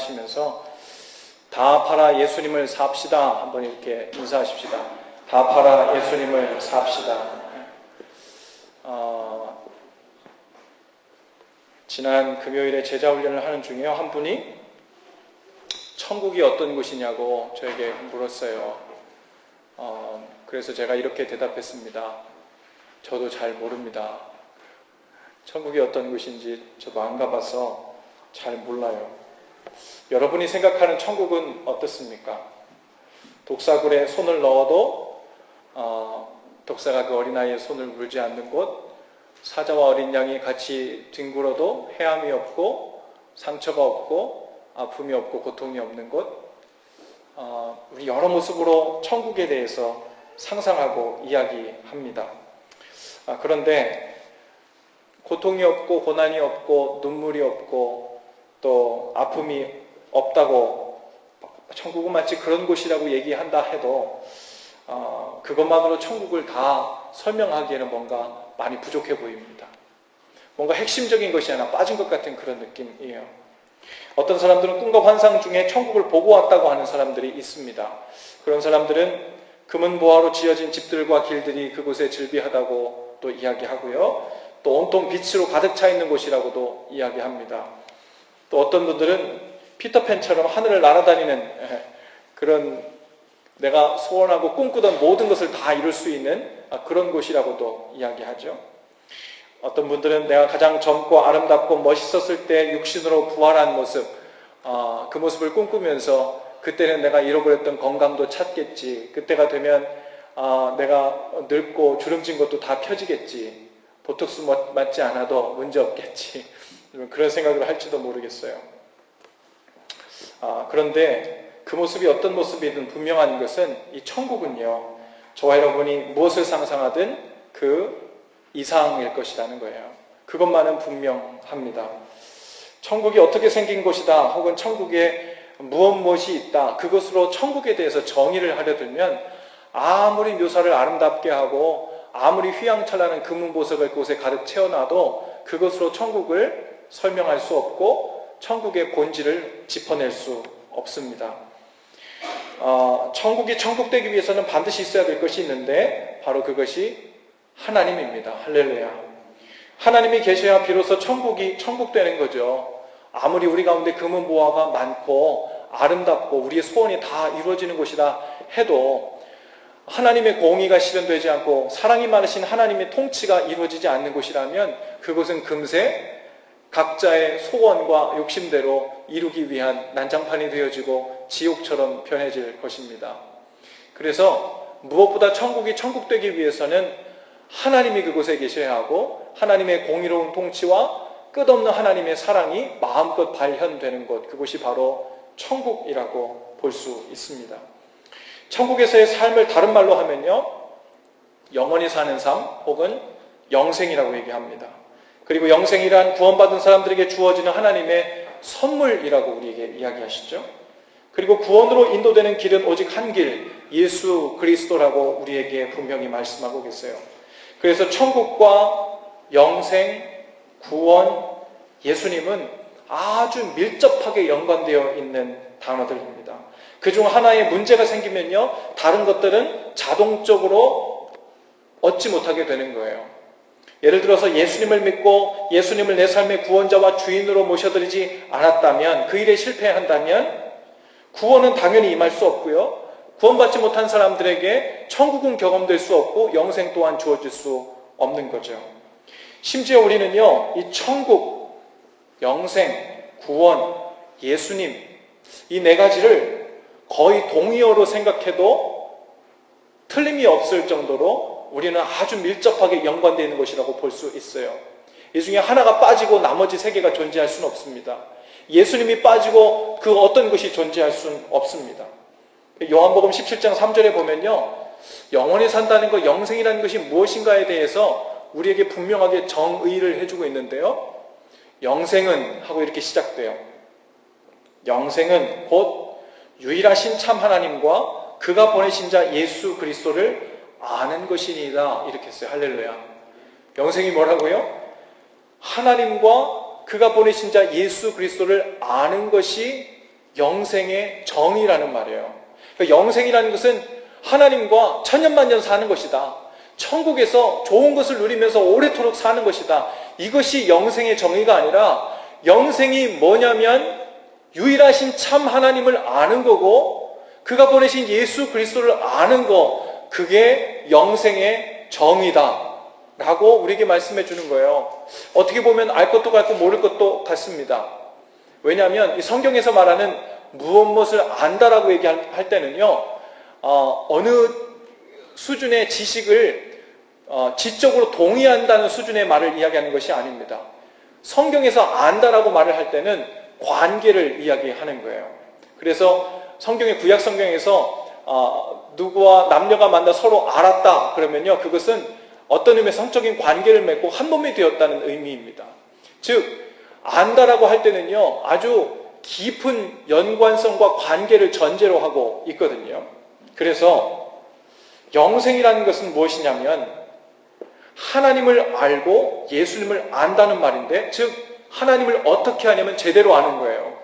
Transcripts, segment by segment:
인사하시면서 다 팔아 예수님을 삽시다. 한번 이렇게 인사하십시다. 다 팔아 예수님을 삽시다. 지난 금요일에 제자훈련을 하는 중에 한 분이 천국이 어떤 곳이냐고 저에게 물었어요. 그래서 제가 이렇게 대답했습니다. 저도 잘 모릅니다. 천국이 어떤 곳인지 저도 안 가봐서 잘 몰라요. 여러분이 생각하는 천국은 어떻습니까? 독사굴에 손을 넣어도 독사가 그 어린아이의 손을 물지 않는 곳, 사자와 어린 양이 같이 뒹굴어도 해함이 없고 상처가 없고 아픔이 없고 고통이 없는 곳, 우리 여러 모습으로 천국에 대해서 상상하고 이야기합니다. 그런데 고통이 없고 고난이 없고 눈물이 없고 또 아픔이 없다고 천국은 마치 그런 곳이라고 얘기한다 해도 그것만으로 천국을 다 설명하기에는 뭔가 많이 부족해 보입니다. 뭔가 핵심적인 것이 하나 빠진 것 같은 그런 느낌이에요. 어떤 사람들은 꿈과 환상 중에 천국을 보고 왔다고 하는 사람들이 있습니다. 그런 사람들은 금은보화로 지어진 집들과 길들이 그곳에 즐비하다고 또 이야기하고요. 또 온통 빛으로 가득 차 있는 곳이라고도 이야기합니다. 또 어떤 분들은 피터팬처럼 하늘을 날아다니는 그런 내가 소원하고 꿈꾸던 모든 것을 다 이룰 수 있는 그런 곳이라고도 이야기하죠. 어떤 분들은 내가 가장 젊고 아름답고 멋있었을 때 육신으로 부활한 모습, 그 모습을 꿈꾸면서 그때는 내가 잃어버렸던 건강도 찾겠지. 그때가 되면 내가 늙고 주름진 것도 다 펴지겠지. 보톡스 맞지 않아도 문제 없겠지. 그런 생각을 할지도 모르겠어요. 그런데 그 모습이 어떤 모습이든 분명한 것은 이 천국은요, 저와 여러분이 무엇을 상상하든 그 이상일 것이라는 거예요. 그것만은 분명합니다. 천국이 어떻게 생긴 곳이다, 혹은 천국에 무엇이 있다, 그것으로 천국에 대해서 정의를 하려 들면 아무리 묘사를 아름답게 하고 아무리 휘황찬란한 금은보석을 그곳에 가득 채워놔도 그것으로 천국을 설명할 수 없고 천국의 본질을 짚어낼 수 없습니다. 천국이 천국되기 위해서는 반드시 있어야 될 것이 있는데 바로 그것이 하나님입니다. 할렐루야. 하나님이 계셔야 비로소 천국이 천국되는 거죠. 아무리 우리 가운데 금은보화가 많고 아름답고 우리의 소원이 다 이루어지는 곳이라 해도 하나님의 공의가 실현되지 않고 사랑이 많으신 하나님의 통치가 이루어지지 않는 곳이라면 그곳은 금세 각자의 소원과 욕심대로 이루기 위한 난장판이 되어지고 지옥처럼 변해질 것입니다. 그래서 무엇보다 천국이 천국되기 위해서는 하나님이 그곳에 계셔야 하고 하나님의 공의로운 통치와 끝없는 하나님의 사랑이 마음껏 발현되는 곳, 그곳이 바로 천국이라고 볼 수 있습니다. 천국에서의 삶을 다른 말로 하면요, 영원히 사는 삶 혹은 영생이라고 얘기합니다. 그리고 영생이란 구원받은 사람들에게 주어지는 하나님의 선물이라고 우리에게 이야기하시죠. 그리고 구원으로 인도되는 길은 오직 한 길, 예수 그리스도라고 우리에게 분명히 말씀하고 계세요. 그래서 천국과 영생, 구원, 예수님은 아주 밀접하게 연관되어 있는 단어들입니다. 그중 하나의 문제가 생기면요, 다른 것들은 자동적으로 얻지 못하게 되는 거예요. 예를 들어서 예수님을 믿고 예수님을 내 삶의 구원자와 주인으로 모셔드리지 않았다면, 그 일에 실패한다면 구원은 당연히 임할 수 없고요, 구원받지 못한 사람들에게 천국은 경험될 수 없고 영생 또한 주어질 수 없는 거죠. 심지어 우리는요, 이 천국, 영생, 구원, 예수님, 이 네 가지를 거의 동의어로 생각해도 틀림이 없을 정도로 우리는 아주 밀접하게 연관되어 있는 것이라고 볼 수 있어요. 이 중에 하나가 빠지고 나머지 세 개가 존재할 수는 없습니다. 예수님이 빠지고 그 어떤 것이 존재할 수는 없습니다. 요한복음 17장 3절에 보면요, 영원히 산다는 것, 영생이라는 것이 무엇인가에 대해서 우리에게 분명하게 정의를 해주고 있는데요, 영생은 하고 이렇게 시작돼요. 영생은 곧 유일하신 참 하나님과 그가 보내신 자 예수 그리스도를 아는 것이니이다, 이렇게 했어요. 할렐루야. 영생이 뭐라고요? 하나님과 그가 보내신 자 예수 그리스도를 아는 것이 영생의 정의라는 말이에요. 그러니까 영생이라는 것은 하나님과 천년만년 사는 것이다. 천국에서 좋은 것을 누리면서 오래도록 사는 것이다. 이것이 영생의 정의가 아니라 영생이 뭐냐면 유일하신 참 하나님을 아는 거고 그가 보내신 예수 그리스도를 아는 거, 그게 영생의 정의다 라고 우리에게 말씀해 주는 거예요. 어떻게 보면 알 것도 같고 모를 것도 같습니다. 왜냐하면 이 성경에서 말하는 무엇을 안다라고 얘기할 때는요, 어느 수준의 지식을 지적으로 동의한다는 수준의 말을 이야기하는 것이 아닙니다. 성경에서 안다라고 말을 할 때는 관계를 이야기하는 거예요. 그래서 성경의 구약 성경에서 누구와 남녀가 만나 서로 알았다 그러면요, 그것은 어떤 의미의 성적인 관계를 맺고 한 몸이 되었다는 의미입니다. 즉 안다라고 할 때는요, 아주 깊은 연관성과 관계를 전제로 하고 있거든요. 그래서 영생이라는 것은 무엇이냐면 하나님을 알고 예수님을 안다는 말인데, 즉 하나님을 어떻게 아냐면 제대로 아는 거예요.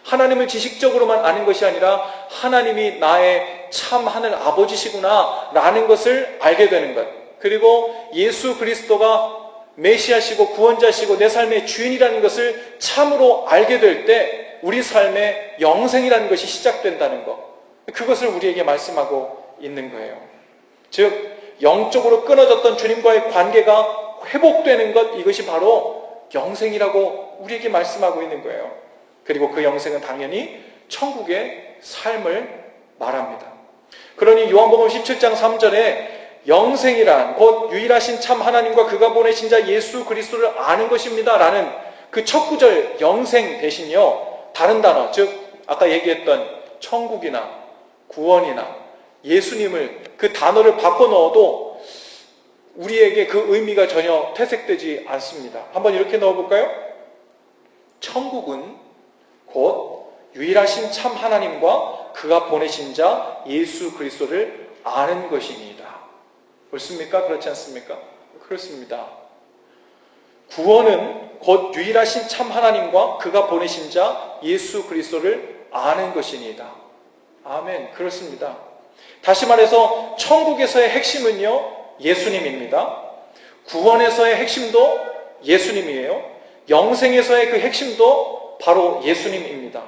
하나님을 지식적으로만 아는 것이 아니라 하나님이 나의 참 하늘 아버지시구나 라는 것을 알게 되는 것, 그리고 예수 그리스도가 메시아시고 구원자시고 내 삶의 주인이라는 것을 참으로 알게 될 때 우리 삶의 영생이라는 것이 시작된다는 것, 그것을 우리에게 말씀하고 있는 거예요. 즉 영적으로 끊어졌던 주님과의 관계가 회복되는 것, 이것이 바로 영생이라고 우리에게 말씀하고 있는 거예요. 그리고 그 영생은 당연히 천국의 삶을 말합니다. 그러니 요한복음 17장 3절에 영생이란 곧 유일하신 참 하나님과 그가 보내신 자 예수 그리스도를 아는 것입니다 라는 그 첫 구절 영생 대신요, 다른 단어, 즉 아까 얘기했던 천국이나 구원이나 예수님을 그 단어를 바꿔 넣어도 우리에게 그 의미가 전혀 퇴색되지 않습니다. 한번 이렇게 넣어볼까요? 천국은 곧 유일하신 참 하나님과 그가 보내신 자 예수 그리스도를 아는 것입니다. 옳습니까? 그렇지 않습니까? 그렇습니다. 구원은 곧 유일하신 참 하나님과 그가 보내신 자 예수 그리스도를 아는 것이니이다. 아멘. 그렇습니다. 다시 말해서 천국에서의 핵심은요, 예수님입니다. 구원에서의 핵심도 예수님이에요. 영생에서의 그 핵심도 바로 예수님입니다.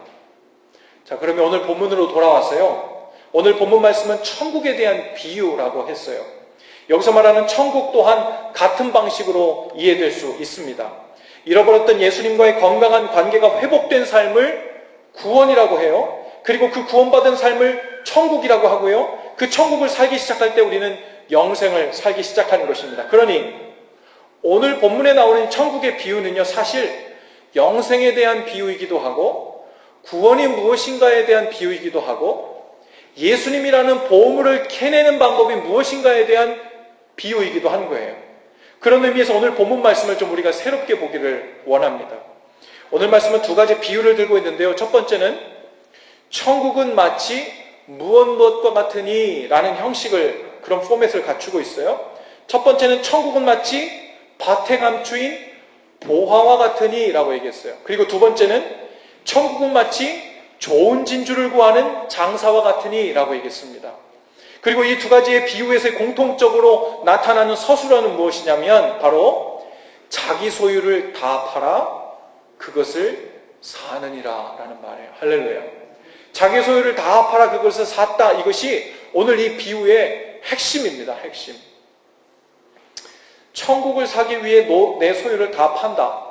자, 그러면 오늘 본문으로 돌아와서요, 오늘 본문 말씀은 천국에 대한 비유라고 했어요. 여기서 말하는 천국 또한 같은 방식으로 이해될 수 있습니다. 잃어버렸던 예수님과의 건강한 관계가 회복된 삶을 구원이라고 해요. 그리고 그 구원받은 삶을 천국이라고 하고요, 그 천국을 살기 시작할 때 우리는 영생을 살기 시작하는 것입니다. 그러니 오늘 본문에 나오는 천국의 비유는요, 사실 영생에 대한 비유이기도 하고 구원이 무엇인가에 대한 비유이기도 하고 예수님이라는 보물을 캐내는 방법이 무엇인가에 대한 비유이기도 한 거예요. 그런 의미에서 오늘 본문 말씀을 좀 우리가 새롭게 보기를 원합니다. 오늘 말씀은 두 가지 비유를 들고 있는데요. 첫 번째는 천국은 마치 무엇과 같으니 라는 형식을, 그런 포맷을 갖추고 있어요. 첫 번째는 천국은 마치 밭에 감추인 보화와 같으니 라고 얘기했어요. 그리고 두 번째는 천국은 마치 좋은 진주를 구하는 장사와 같으니 라고 얘기했습니다. 그리고 이 두 가지의 비유에서 공통적으로 나타나는 서술어는 무엇이냐면 바로 자기 소유를 다 팔아 그것을 사느니라 라는 말이에요. 할렐루야. 자기 소유를 다 팔아 그것을 샀다. 이것이 오늘 이 비유의 핵심입니다. 핵심. 천국을 사기 위해 내 소유를 다 판다.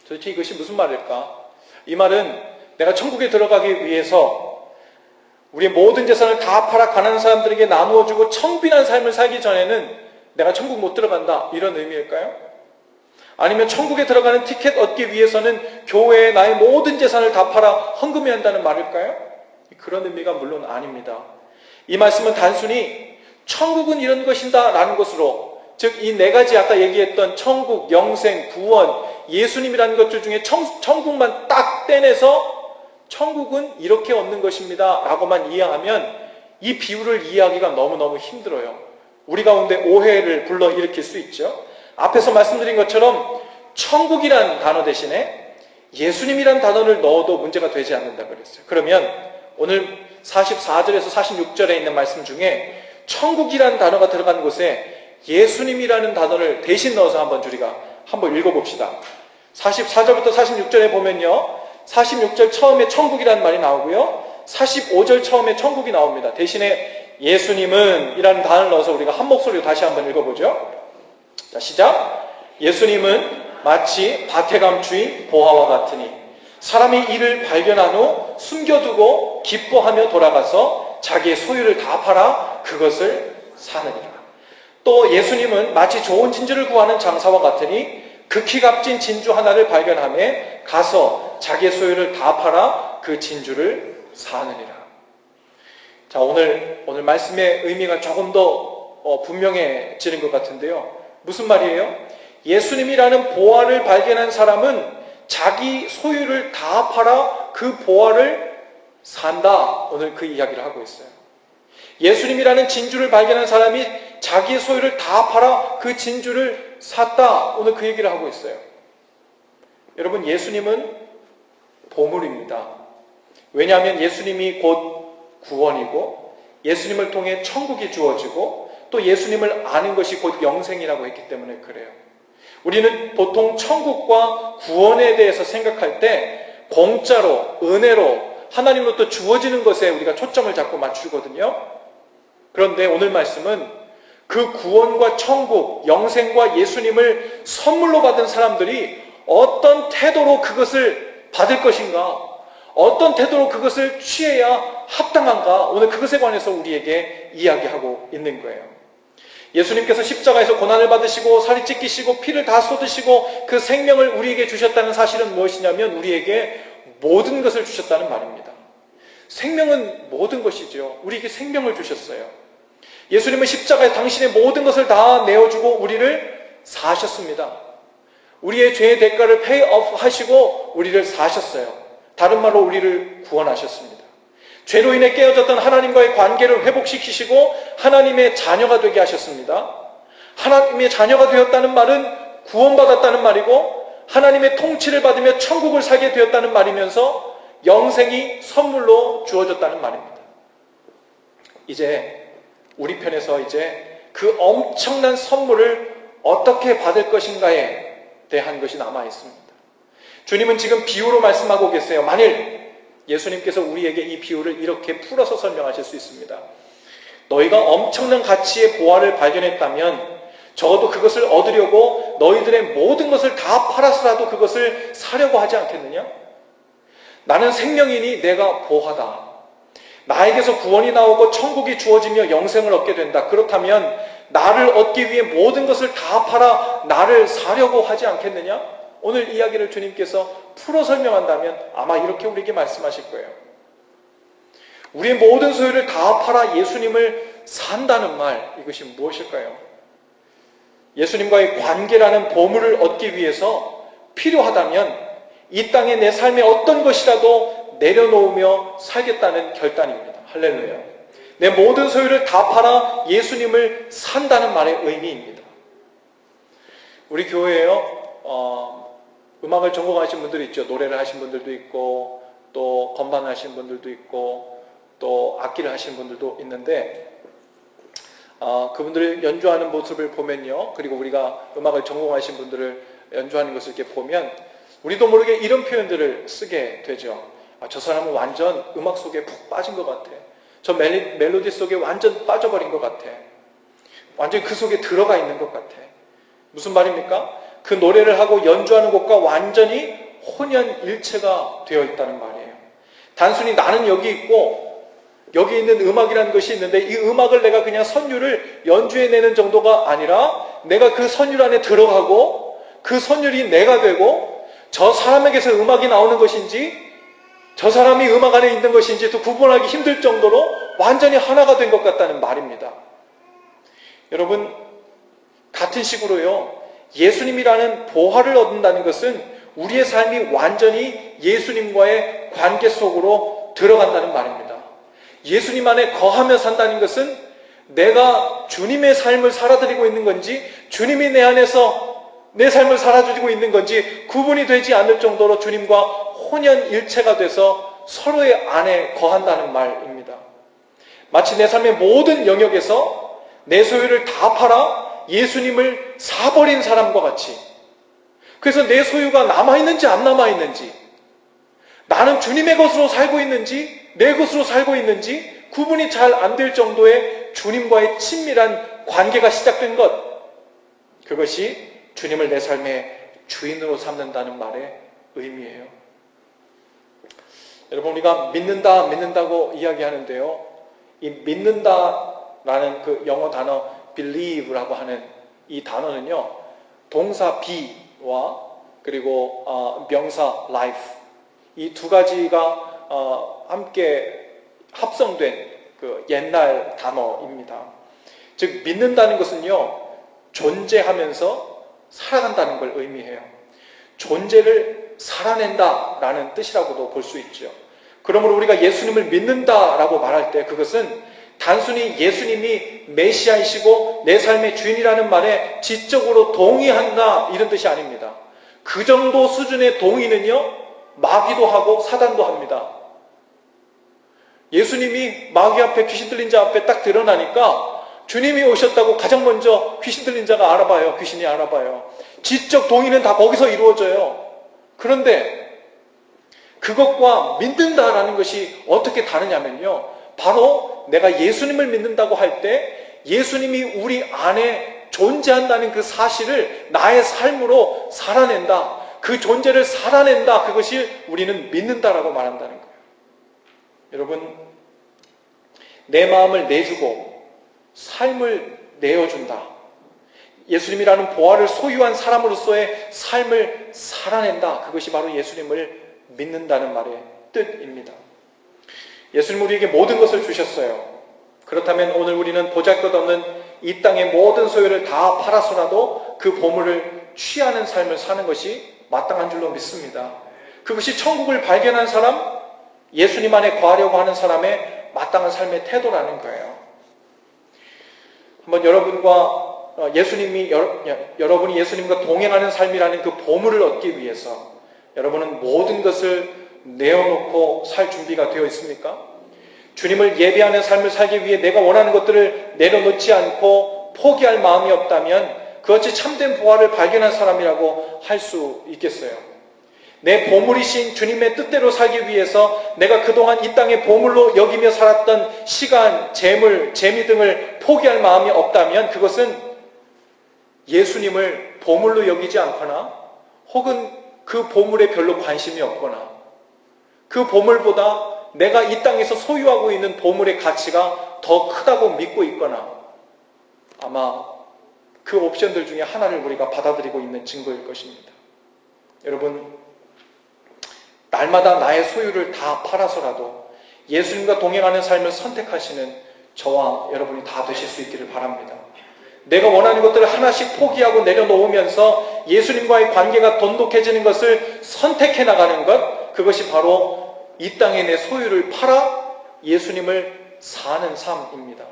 도대체 이것이 무슨 말일까? 이 말은 내가 천국에 들어가기 위해서 우리의 모든 재산을 다 팔아 가난한 사람들에게 나누어주고 청빈한 삶을 살기 전에는 내가 천국 못 들어간다, 이런 의미일까요? 아니면 천국에 들어가는 티켓 얻기 위해서는 교회에 나의 모든 재산을 다 팔아 헌금해야 한다는 말일까요? 그런 의미가 물론 아닙니다. 이 말씀은 단순히 천국은 이런 것이다 라는 것으로, 즉 이 네 가지 아까 얘기했던 천국, 영생, 구원, 예수님이라는 것들 중에 천국만 딱 떼내서 천국은 이렇게 얻는 것입니다 라고만 이해하면 이 비유를 이해하기가 너무너무 힘들어요. 우리 가운데 오해를 불러일으킬 수 있죠. 앞에서 말씀드린 것처럼 천국이란 단어 대신에 예수님이란 단어를 넣어도 문제가 되지 않는다 그랬어요. 그러면 오늘 44절에서 46절에 있는 말씀 중에 천국이라는 단어가 들어간 곳에 예수님이라는 단어를 대신 넣어서 우리가 한번 읽어봅시다. 44절부터 46절에 보면요, 46절 처음에 천국이라는 말이 나오고요, 45절 처음에 천국이 나옵니다. 대신에 예수님은 이라는 단어를 넣어서 우리가 한 목소리로 다시 한번 읽어보죠. 자, 시작. 예수님은 마치 밭에 감추인 보화와 같으니 사람이 이를 발견한 후 숨겨두고 기뻐하며 돌아가서 자기의 소유를 다 팔아 그것을 사느니라. 또 예수님은 마치 좋은 진주를 구하는 장사와 같으니 극히 값진 진주 하나를 발견하며 가서 자기의 소유를 다 팔아 그 진주를 사느니라. 자, 오늘 말씀의 의미가 조금 더 분명해지는 것 같은데요. 무슨 말이에요? 예수님이라는 보화를 발견한 사람은 자기 소유를 다 팔아 그 보화를 산다. 오늘 그 이야기를 하고 있어요. 예수님이라는 진주를 발견한 사람이 자기 소유를 다 팔아 그 진주를 샀다. 오늘 그 얘기를 하고 있어요. 여러분, 예수님은 보물입니다. 왜냐하면 예수님이 곧 구원이고 예수님을 통해 천국이 주어지고 또 예수님을 아는 것이 곧 영생이라고 했기 때문에 그래요. 우리는 보통 천국과 구원에 대해서 생각할 때 공짜로, 은혜로 하나님으로부터 주어지는 것에 우리가 초점을 자꾸 맞추거든요. 그런데 오늘 말씀은 그 구원과 천국, 영생과 예수님을 선물로 받은 사람들이 어떤 태도로 그것을 받을 것인가, 어떤 태도로 그것을 취해야 합당한가, 오늘 그것에 관해서 우리에게 이야기하고 있는 거예요. 예수님께서 십자가에서 고난을 받으시고 살이 찢기시고 피를 다 쏟으시고 그 생명을 우리에게 주셨다는 사실은 무엇이냐면 우리에게 모든 것을 주셨다는 말입니다. 생명은 모든 것이죠. 우리에게 생명을 주셨어요. 예수님은 십자가에 당신의 모든 것을 다 내어주고 우리를 사하셨습니다. 우리의 죄의 대가를 페이업 하시고 우리를 사하셨어요. 다른 말로 우리를 구원하셨습니다. 죄로 인해 깨어졌던 하나님과의 관계를 회복시키시고 하나님의 자녀가 되게 하셨습니다. 하나님의 자녀가 되었다는 말은 구원받았다는 말이고 하나님의 통치를 받으며 천국을 살게 되었다는 말이면서 영생이 선물로 주어졌다는 말입니다. 이제 우리 편에서 이제 그 엄청난 선물을 어떻게 받을 것인가에 대한 것이 남아 있습니다. 주님은 지금 비유로 말씀하고 계세요. 만일 예수님께서 우리에게 이 비유를 이렇게 풀어서 설명하실 수 있습니다. 너희가 엄청난 가치의 보화를 발견했다면 적어도 그것을 얻으려고 너희들의 모든 것을 다 팔아서라도 그것을 사려고 하지 않겠느냐? 나는 생명이니 내가 보화다. 나에게서 구원이 나오고 천국이 주어지며 영생을 얻게 된다. 그렇다면 나를 얻기 위해 모든 것을 다 팔아 나를 사려고 하지 않겠느냐? 오늘 이야기를 주님께서 풀어 설명한다면 아마 이렇게 우리에게 말씀하실 거예요. 우리의 모든 소유를 다 팔아 예수님을 산다는 말, 이것이 무엇일까요? 예수님과의 관계라는 보물을 얻기 위해서 필요하다면 이 땅에 내 삶의 어떤 것이라도 내려놓으며 살겠다는 결단입니다. 할렐루야. 내 모든 소유를 다 팔아 예수님을 산다는 말의 의미입니다. 우리 교회에요, 음악을 전공하신 분들이 있죠. 노래를 하신 분들도 있고 또 건반을 하신 분들도 있고 또 악기를 하신 분들도 있는데 그분들을 연주하는 모습을 보면요, 그리고 우리가 음악을 전공하신 분들을 연주하는 것을 이렇게 보면 우리도 모르게 이런 표현들을 쓰게 되죠. 저 사람은 완전 음악 속에 푹 빠진 것 같아. 저 멜로디 속에 완전 빠져버린 것 같아. 완전히 그 속에 들어가 있는 것 같아. 무슨 말입니까? 그 노래를 하고 연주하는 것과 완전히 혼연일체가 되어 있다는 말이에요. 단순히 나는 여기 있고 여기 있는 음악이라는 것이 있는데 이 음악을 내가 그냥 선율을 연주해내는 정도가 아니라 내가 그 선율 안에 들어가고 그 선율이 내가 되고 저 사람에게서 음악이 나오는 것인지 저 사람이 음악 안에 있는 것인지 또 구분하기 힘들 정도로 완전히 하나가 된 것 같다는 말입니다. 여러분, 같은 식으로요, 예수님이라는 보화를 얻는다는 것은 우리의 삶이 완전히 예수님과의 관계 속으로 들어간다는 말입니다. 예수님 안에 거하며 산다는 것은 내가 주님의 삶을 살아드리고 있는 건지 주님이 내 안에서 내 삶을 살아주고 있는 건지 구분이 되지 않을 정도로 주님과 혼연일체가 돼서 서로의 안에 거한다는 말입니다. 마치 내 삶의 모든 영역에서 내 소유를 다 팔아 예수님을 사버린 사람과 같이, 그래서 내 소유가 남아있는지 안 남아있는지, 나는 주님의 것으로 살고 있는지 내 것으로 살고 있는지 구분이 잘 안 될 정도의 주님과의 친밀한 관계가 시작된 것, 그것이 주님을 내 삶의 주인으로 삼는다는 말의 의미예요. 여러분, 우리가 믿는다고 이야기하는데요, 이 믿는다라는 그 영어 단어 believe라고 하는 이 단어는요, 동사 be와 그리고 명사 life, 이 두 가지가 함께 합성된 그 옛날 단어입니다. 즉, 믿는다는 것은요, 존재하면서 살아간다는 걸 의미해요. 존재를 살아낸다라는 뜻이라고도 볼 수 있죠. 그러므로 우리가 예수님을 믿는다라고 말할 때 그것은 단순히 예수님이 메시아이시고 내 삶의 주인이라는 말에 지적으로 동의한다 이런 뜻이 아닙니다. 그 정도 수준의 동의는요, 마귀도 하고 사단도 합니다. 예수님이 마귀 앞에, 귀신 들린 자 앞에 딱 드러나니까 주님이 오셨다고 가장 먼저 귀신 들린 자가 알아봐요. 귀신이 알아봐요. 지적 동의는 다 거기서 이루어져요. 그런데 그것과 믿는다라는 것이 어떻게 다르냐면요, 바로 내가 예수님을 믿는다고 할 때 예수님이 우리 안에 존재한다는 그 사실을 나의 삶으로 살아낸다, 그 존재를 살아낸다, 그것이 우리는 믿는다라고 말한다는 거예요. 여러분, 내 마음을 내주고 삶을 내어준다, 예수님이라는 보화를 소유한 사람으로서의 삶을 살아낸다, 그것이 바로 예수님을 믿는다는 말의 뜻입니다. 예수님 우리에게 모든 것을 주셨어요. 그렇다면 오늘 우리는 보잘것없는 이 땅의 모든 소유를 다 팔아서라도 그 보물을 취하는 삶을 사는 것이 마땅한 줄로 믿습니다. 그것이 천국을 발견한 사람, 예수님 안에 거하려고 하는 사람의 마땅한 삶의 태도라는 거예요. 한번 여러분이 예수님과 동행하는 삶이라는 그 보물을 얻기 위해서 여러분은 모든 것을 내어놓고 살 준비가 되어 있습니까? 주님을 예배하는 삶을 살기 위해 내가 원하는 것들을 내려놓지 않고 포기할 마음이 없다면 그것이 참된 보화를 발견한 사람이라고 할 수 있겠어요? 내 보물이신 주님의 뜻대로 살기 위해서 내가 그동안 이 땅의 보물로 여기며 살았던 시간, 재물, 재미 등을 포기할 마음이 없다면 그것은 예수님을 보물로 여기지 않거나 혹은 그 보물에 별로 관심이 없거나 그 보물보다 내가 이 땅에서 소유하고 있는 보물의 가치가 더 크다고 믿고 있거나 아마 그 옵션들 중에 하나를 우리가 받아들이고 있는 증거일 것입니다. 여러분, 날마다 나의 소유를 다 팔아서라도 예수님과 동행하는 삶을 선택하시는 저와 여러분이 다 되실 수 있기를 바랍니다. 내가 원하는 것들을 하나씩 포기하고 내려놓으면서 예수님과의 관계가 돈독해지는 것을 선택해 나가는 것, 그것이 바로 이 땅에 내 소유를 팔아 예수님을 사는 삶입니다.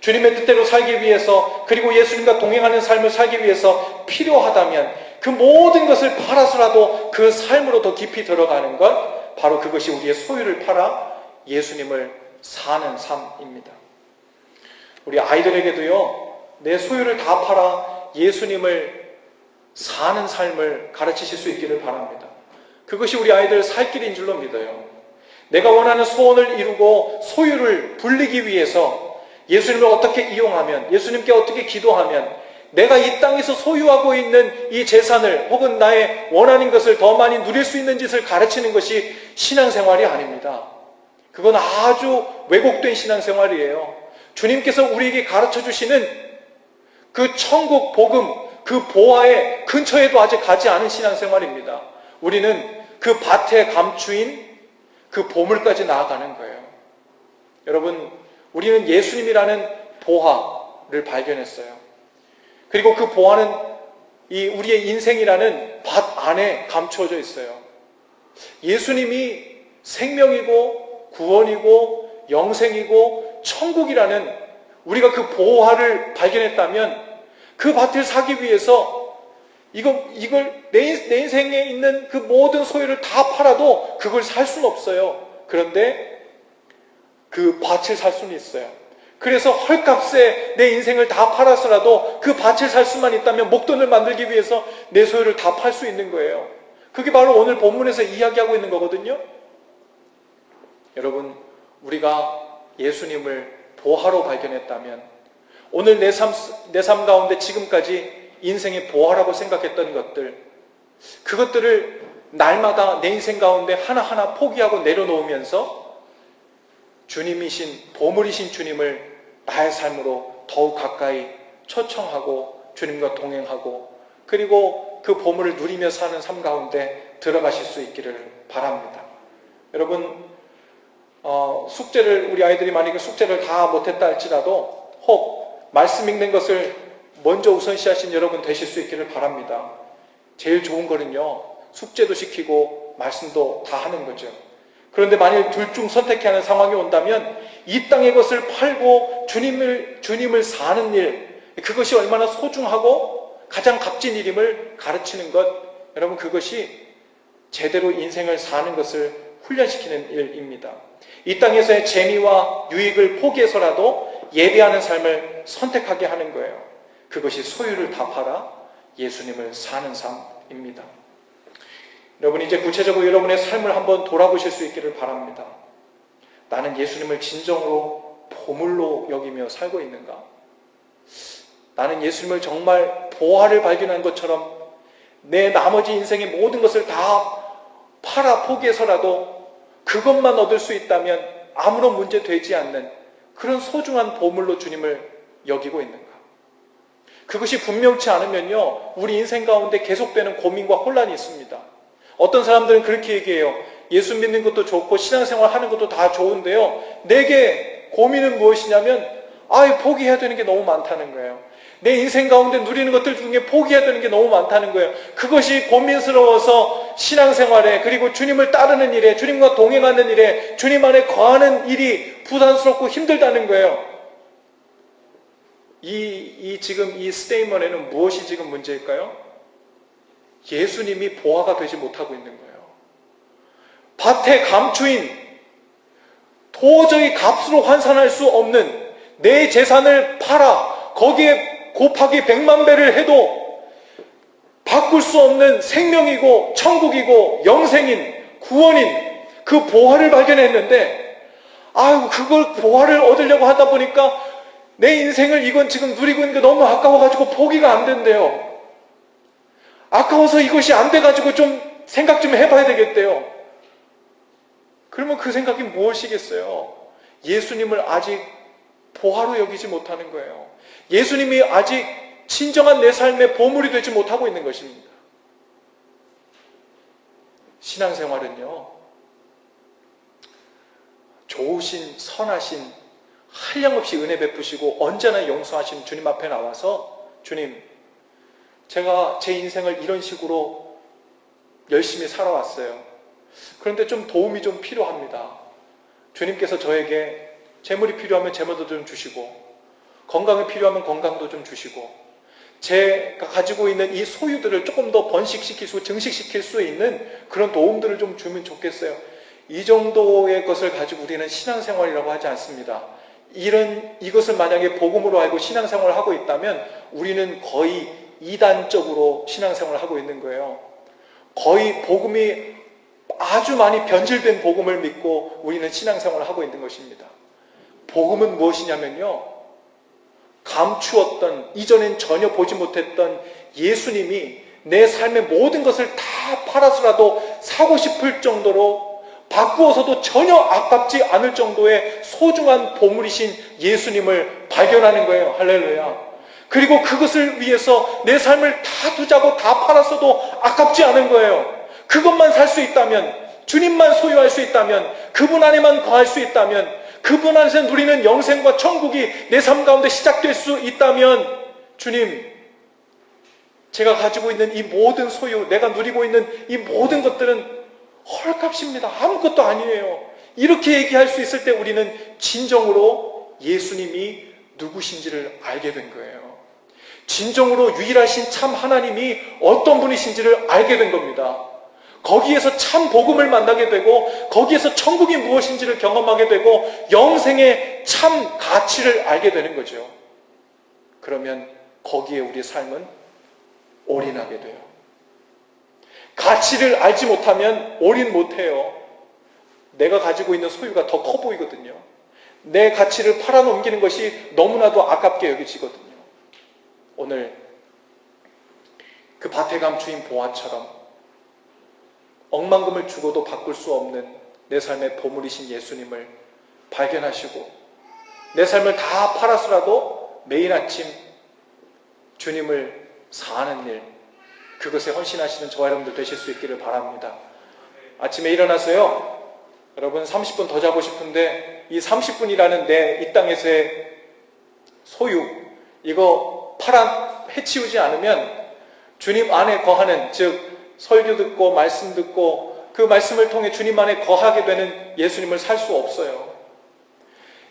주님의 뜻대로 살기 위해서, 그리고 예수님과 동행하는 삶을 살기 위해서 필요하다면 그 모든 것을 팔아서라도 그 삶으로 더 깊이 들어가는 것, 바로 그것이 우리의 소유를 팔아 예수님을 사는 삶입니다. 우리 아이들에게도요, 내 소유를 다 팔아 예수님을 사는 삶을 가르치실 수 있기를 바랍니다. 그것이 우리 아이들 살 길인 줄로 믿어요. 내가 원하는 소원을 이루고 소유를 불리기 위해서 예수님을 어떻게 이용하면, 예수님께 어떻게 기도하면 내가 이 땅에서 소유하고 있는 이 재산을 혹은 나의 원하는 것을 더 많이 누릴 수 있는 짓을 가르치는 것이 신앙생활이 아닙니다. 그건 아주 왜곡된 신앙생활이에요. 주님께서 우리에게 가르쳐 주시는 그 천국 복음, 그 보화의 근처에도 아직 가지 않은 신앙생활입니다. 우리는 그 밭에 감추인 그 보물까지 나아가는 거예요. 여러분, 우리는 예수님이라는 보화를 발견했어요. 그리고 그 보화는 이 우리의 인생이라는 밭 안에 감추어져 있어요. 예수님이 생명이고 구원이고 영생이고 천국이라는 우리가 그 보화를 발견했다면 그 밭을 사기 위해서 이걸 내 인생에 있는 그 모든 소유를 다 팔아도 그걸 살 수는 없어요. 그런데 그 밭을 살 수는 있어요. 그래서 헐값에 내 인생을 다 팔아서라도 그 밭을 살 수만 있다면 목돈을 만들기 위해서 내 소유를 다 팔 수 있는 거예요. 그게 바로 오늘 본문에서 이야기하고 있는 거거든요. 여러분, 우리가 예수님을 보화로 발견했다면 오늘 내 삶 가운데 지금까지 인생의 보화라고 생각했던 것들, 그것들을 날마다 내 인생 가운데 하나하나 포기하고 내려놓으면서 주님이신, 보물이신 주님을 나의 삶으로 더욱 가까이 초청하고 주님과 동행하고 그리고 그 보물을 누리며 사는 삶 가운데 들어가실 수 있기를 바랍니다. 여러분, 숙제를 우리 아이들이 만약에 숙제를 다 못했다 할지라도 혹 말씀 읽는 것을 먼저 우선시하신 여러분 되실 수 있기를 바랍니다. 제일 좋은 거는요, 숙제도 시키고 말씀도 다 하는 거죠. 그런데 만일 둘 중 선택해야 하는 상황이 온다면 이 땅의 것을 팔고 주님을 사는 일, 그것이 얼마나 소중하고 가장 값진 일임을 가르치는 것, 여러분 그것이 제대로 인생을 사는 것을 훈련시키는 일입니다. 이 땅에서의 재미와 유익을 포기해서라도 예배하는 삶을 선택하게 하는 거예요. 그것이 소유를 다 팔아 예수님을 사는 삶입니다. 여러분, 이제 구체적으로 여러분의 삶을 한번 돌아보실 수 있기를 바랍니다. 나는 예수님을 진정으로 보물로 여기며 살고 있는가? 나는 예수님을 정말 보화를 발견한 것처럼 내 나머지 인생의 모든 것을 다 팔아 포기해서라도 그것만 얻을 수 있다면 아무런 문제 되지 않는 그런 소중한 보물로 주님을 여기고 있는가? 그것이 분명치 않으면요, 우리 인생 가운데 계속되는 고민과 혼란이 있습니다. 어떤 사람들은 그렇게 얘기해요. 예수 믿는 것도 좋고 신앙생활 하는 것도 다 좋은데요, 내게 고민은 무엇이냐면 포기해야 되는 게 너무 많다는 거예요. 내 인생 가운데 누리는 것들 중에 포기해야 되는 게 너무 많다는 거예요. 그것이 고민스러워서 신앙생활에, 그리고 주님을 따르는 일에, 주님과 동행하는 일에, 주님 안에 거하는 일이 부담스럽고 힘들다는 거예요. 지금 이 스테이먼에는 무엇이 지금 문제일까요? 예수님이 보화가 되지 못하고 있는 거예요. 밭의 감추인, 도저히 값으로 환산할 수 없는 내 재산을 팔아 거기에 곱하기 100만 배를 해도 바꿀 수 없는 생명이고 천국이고 영생인 구원인 그 보화를 발견했는데, 그걸 보화를 얻으려고 하다 보니까 내 인생을 이건 지금 누리고 있는 게 너무 아까워가지고 포기가 안 된대요. 아까워서 이것이 안 돼가지고 좀 생각 좀 해봐야 되겠대요. 그러면 그 생각이 무엇이겠어요? 예수님을 아직 보화로 여기지 못하는 거예요. 예수님이 아직 진정한 내 삶의 보물이 되지 못하고 있는 것입니다. 신앙생활은요, 좋으신, 선하신, 한량없이 은혜 베푸시고 언제나 용서하신 주님 앞에 나와서, 주님, 제가 제 인생을 이런 식으로 열심히 살아왔어요. 그런데 좀 도움이 좀 필요합니다. 주님께서 저에게 재물이 필요하면 재물도 좀 주시고, 건강이 필요하면 건강도 좀 주시고, 제가 가지고 있는 이 소유들을 조금 더 번식시키고 증식시킬 수 있는 그런 도움들을 좀 주면 좋겠어요. 이 정도의 것을 가지고 우리는 신앙생활이라고 하지 않습니다. 이것을 만약에 복음으로 알고 신앙생활을 하고 있다면 우리는 거의 이단적으로 신앙생활을 하고 있는 거예요. 거의 복음이 아주 많이 변질된 복음을 믿고 우리는 신앙생활을 하고 있는 것입니다. 복음은 무엇이냐면요, 감추었던, 이전엔 전혀 보지 못했던 예수님이 내 삶의 모든 것을 다 팔아서라도 사고 싶을 정도로, 바꾸어서도 전혀 아깝지 않을 정도의 소중한 보물이신 예수님을 발견하는 거예요. 할렐루야. 그리고 그것을 위해서 내 삶을 다 투자하고 다 팔았어도 아깝지 않은 거예요. 그것만 살 수 있다면, 주님만 소유할 수 있다면, 그분 안에만 거할 수 있다면, 그분 안에서 누리는 영생과 천국이 내 삶 가운데 시작될 수 있다면, 주님, 제가 가지고 있는 이 모든 소유, 내가 누리고 있는 이 모든 것들은 헐값입니다. 아무것도 아니에요. 이렇게 얘기할 수 있을 때 우리는 진정으로 예수님이 누구신지를 알게 된 거예요. 진정으로 유일하신 참 하나님이 어떤 분이신지를 알게 된 겁니다. 거기에서 참 복음을 만나게 되고 거기에서 천국이 무엇인지를 경험하게 되고 영생의 참 가치를 알게 되는 거죠. 그러면 거기에 우리 삶은 올인하게 돼요. 가치를 알지 못하면 올인 못해요. 내가 가지고 있는 소유가 더 커 보이거든요. 내 가치를 팔아넘기는 것이 너무나도 아깝게 여겨지거든요. 오늘 그 밭에 감 주인 보아처럼 억만금을 주고도 바꿀 수 없는 내 삶의 보물이신 예수님을 발견하시고 내 삶을 다 팔아서라도 매일 아침 주님을 사하는 일, 그것에 헌신하시는 저와 여러분들 되실 수 있기를 바랍니다. 아침에 일어나서요, 여러분 30분 더 자고 싶은데 이 30분이라는 내 이 땅에서의 소유, 이거 해치우지 않으면 주님 안에 거하는, 즉 설교 듣고 말씀 듣고 그 말씀을 통해 주님 안에 거하게 되는 예수님을 살 수 없어요.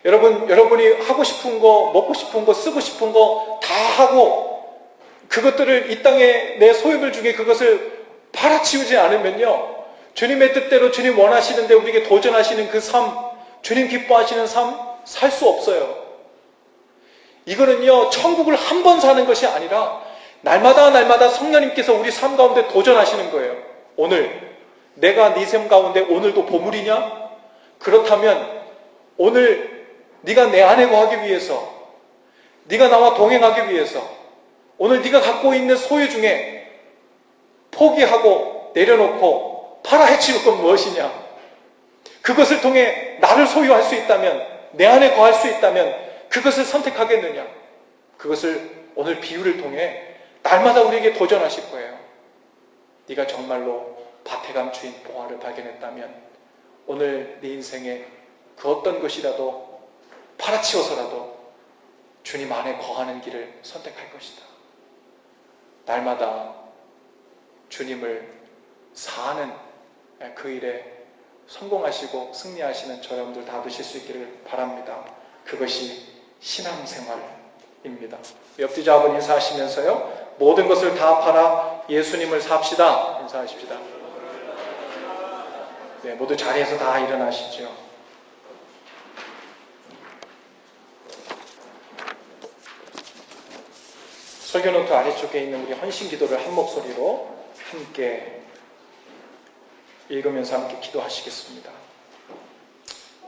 여러분이 하고 싶은 거, 먹고 싶은 거, 쓰고 싶은 거 다 하고 그것들을 이 땅에 내 소유물 중에 그것을 팔아치우지 않으면요, 주님의 뜻대로 주님 원하시는데 우리에게 도전하시는 그 삶, 주님 기뻐하시는 삶 살 수 없어요. 이거는요, 천국을 한 번 사는 것이 아니라 날마다 성령님께서 우리 삶 가운데 도전하시는 거예요. 오늘 내가 네 삶 가운데 오늘도 보물이냐? 그렇다면 오늘 네가 내 안에 거하기 위해서, 네가 나와 동행하기 위해서 오늘 네가 갖고 있는 소유 중에 포기하고 내려놓고 팔아 해치울 건 무엇이냐? 그것을 통해 나를 소유할 수 있다면, 내 안에 거할 수 있다면 그것을 선택하겠느냐? 그것을 오늘 비유를 통해 날마다 우리에게 도전하실 거예요. 네가 정말로 밭에 감 주인 보아를 발견했다면 오늘 네 인생에 그 어떤 것이라도 팔아치워서라도 주님 안에 거하는 길을 선택할 것이다. 날마다 주님을 사는 그 일에 성공하시고 승리하시는 저 여러분들 다 되실 수 있기를 바랍니다. 그것이 신앙생활입니다. 옆뒤 아버님 인사하시면서요, 모든 것을 다 팔아 예수님을 삽시다. 인사하십시다. 네, 모두 자리에서 다 일어나시죠. 설교노트 아래쪽에 있는 우리 헌신 기도를 한 목소리로 함께 읽으면서 함께 기도하시겠습니다.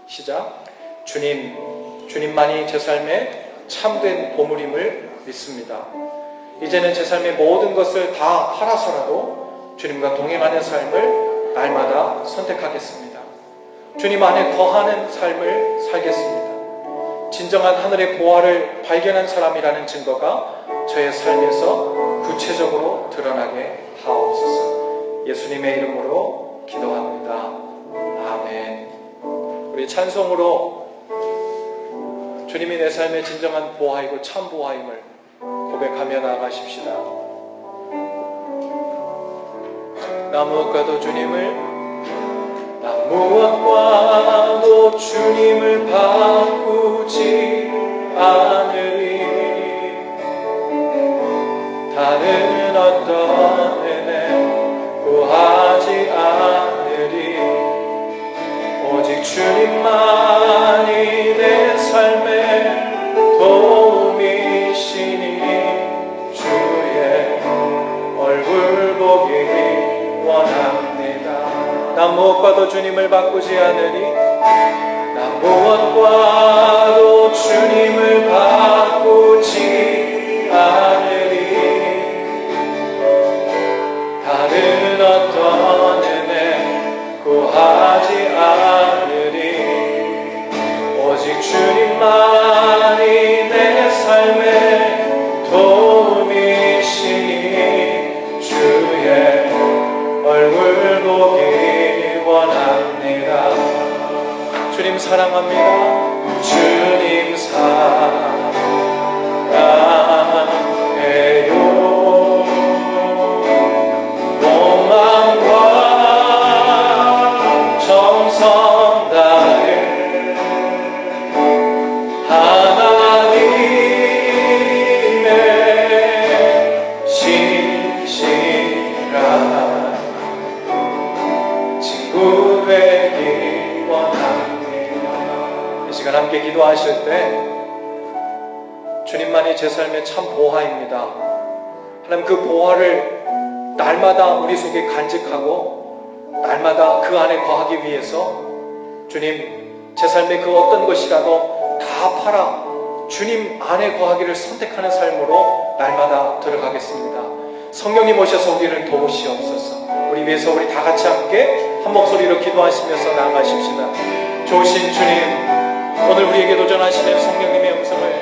시작. 주님만이 제 삶의 참된 보물임을 믿습니다. 이제는 제 삶의 모든 것을 다 팔아서라도 주님과 동행하는 삶을 날마다 선택하겠습니다. 주님 안에 거하는 삶을 살겠습니다. 진정한 하늘의 보화를 발견한 사람이라는 증거가 저의 삶에서 구체적으로 드러나게 하옵소서. 예수님의 이름으로 기도합니다. 아멘. 우리 찬송으로 주님이 내 삶의 진정한 보화이고 참 보화임을 고백하며 나아가십시다. 나 무엇과도 주님을 바꾸지 않으리. 다른 어떤 은혜 구하지 않으리. 오직 주님만이 내 삶의 도움이시니 주의 얼굴 보기 원합니다. 난 무엇과도 주님을 바꾸지 않으리. 난 무엇과도 주님을 바꾸지 않으리. 다른 어떤 은혜 구하지 않으리. 오직 주님만이 내 삶의 도움이시니 주의 얼굴 보기 원합니다. 주님 사랑합니다. 주님 사랑해요. 몸마음과 정성 다해 하나님의 시간 함께 기도하실 때 주님만이 제 삶의 참 보화입니다. 하나님 그 보화를 날마다 우리 속에 간직하고 날마다 그 안에 거하기 위해서 주님 제 삶의 그 어떤 것이라도 다 팔아 주님 안에 거하기를 선택하는 삶으로 날마다 들어가겠습니다. 성령님 오셔서 우리를 도우시옵소서. 우리 위해서 우리 다 같이 함께 한 목소리로 기도하시면서 나아가십시다. 좋으신 주님, 오늘 우리에게 도전하시는 성령님의 음성을